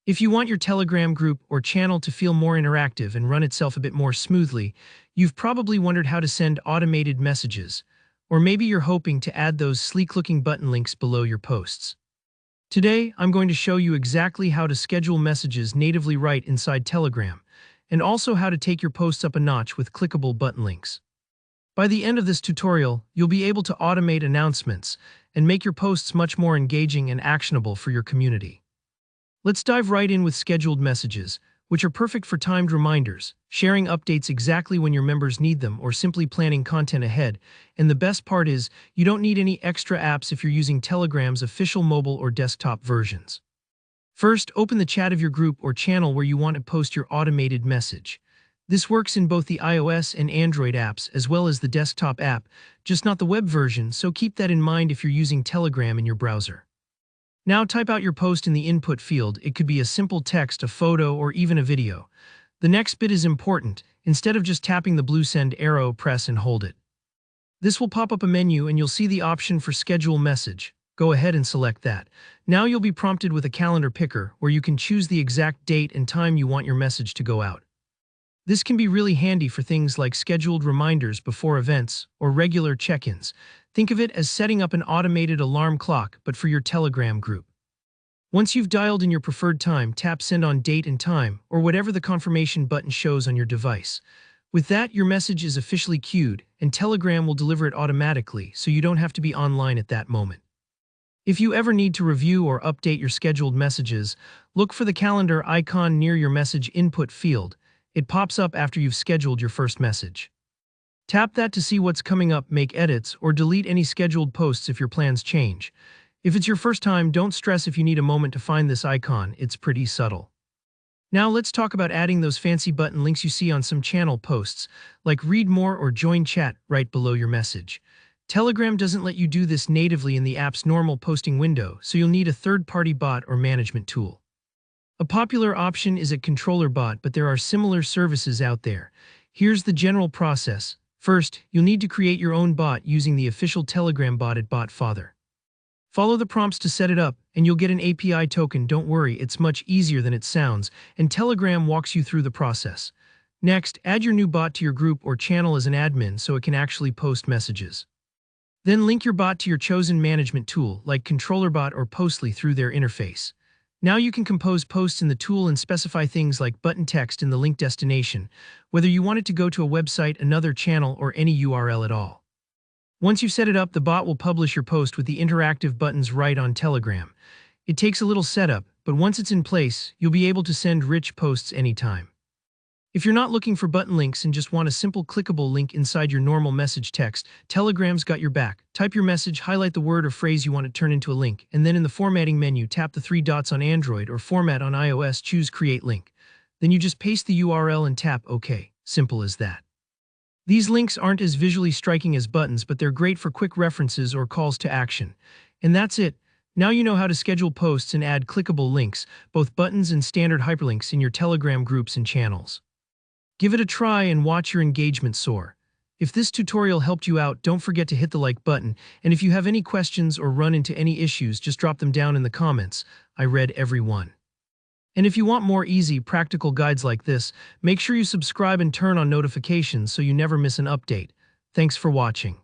If you want your Telegram group or channel to feel more interactive and run itself a bit more smoothly, you've probably wondered how to send automated messages, or maybe you're hoping to add those sleek-looking button links below your posts. Today, I'm going to show you exactly how to schedule messages natively right inside Telegram, and also how to take your posts up a notch with clickable button links. By the end of this tutorial, you'll be able to automate announcements and make your posts much more engaging and actionable for your community. Let's dive right in with scheduled messages, which are perfect for timed reminders, sharing updates exactly when your members need them, or simply planning content ahead. And the best part is, you don't need any extra apps if you're using Telegram's official mobile or desktop versions. First, open the chat of your group or channel where you want to post your automated message. This works in both the iOS and Android apps as well as the desktop app, just not the web version, so keep that in mind if you're using Telegram in your browser. Now type out your post in the input field. It could be a simple text, a photo, or even a video. The next bit is important. Instead of just tapping the blue send arrow, press and hold it. This will pop up a menu and you'll see the option for schedule message. Go ahead and select that. Now you'll be prompted with a calendar picker where you can choose the exact date and time you want your message to go out. This can be really handy for things like scheduled reminders before events or regular check-ins. Think of it as setting up an automated alarm clock, but for your Telegram group. Once you've dialed in your preferred time, tap Send on date and time, or whatever the confirmation button shows on your device. With that, your message is officially queued, and Telegram will deliver it automatically, so you don't have to be online at that moment. If you ever need to review or update your scheduled messages, look for the calendar icon near your message input field. It pops up after you've scheduled your first message. Tap that to see what's coming up, make edits, or delete any scheduled posts if your plans change. If it's your first time, don't stress if you need a moment to find this icon. It's pretty subtle. Now let's talk about adding those fancy button links you see on some channel posts, like read more or join chat right below your message. Telegram doesn't let you do this natively in the app's normal posting window, so you'll need a third-party bot or management tool. A popular option is a controller bot, but there are similar services out there. Here's the general process. First, you'll need to create your own bot using the official Telegram bot at BotFather. Follow the prompts to set it up, and you'll get an API token. Don't worry, it's much easier than it sounds, and Telegram walks you through the process. Next, add your new bot to your group or channel as an admin so it can actually post messages. Then link your bot to your chosen management tool, like ControllerBot or Postly, through their interface. Now you can compose posts in the tool and specify things like button text in the link destination, whether you want it to go to a website, another channel, or any URL at all. Once you've set it up, the bot will publish your post with the interactive buttons right on Telegram. It takes a little setup, but once it's in place, you'll be able to send rich posts anytime. If you're not looking for button links and just want a simple clickable link inside your normal message text, Telegram's got your back. Type your message, highlight the word or phrase you want to turn into a link, and then in the formatting menu, tap the three dots on Android or Format on iOS, choose Create Link. Then you just paste the URL and tap OK. Simple as that. These links aren't as visually striking as buttons, but they're great for quick references or calls to action. And that's it. Now you know how to schedule posts and add clickable links, both buttons and standard hyperlinks, in your Telegram groups and channels. Give it a try and watch your engagement soar. If this tutorial helped you out, don't forget to hit the like button, and if you have any questions or run into any issues, just drop them down in the comments. I read every one. And if you want more easy, practical guides like this, make sure you subscribe and turn on notifications so you never miss an update. Thanks for watching.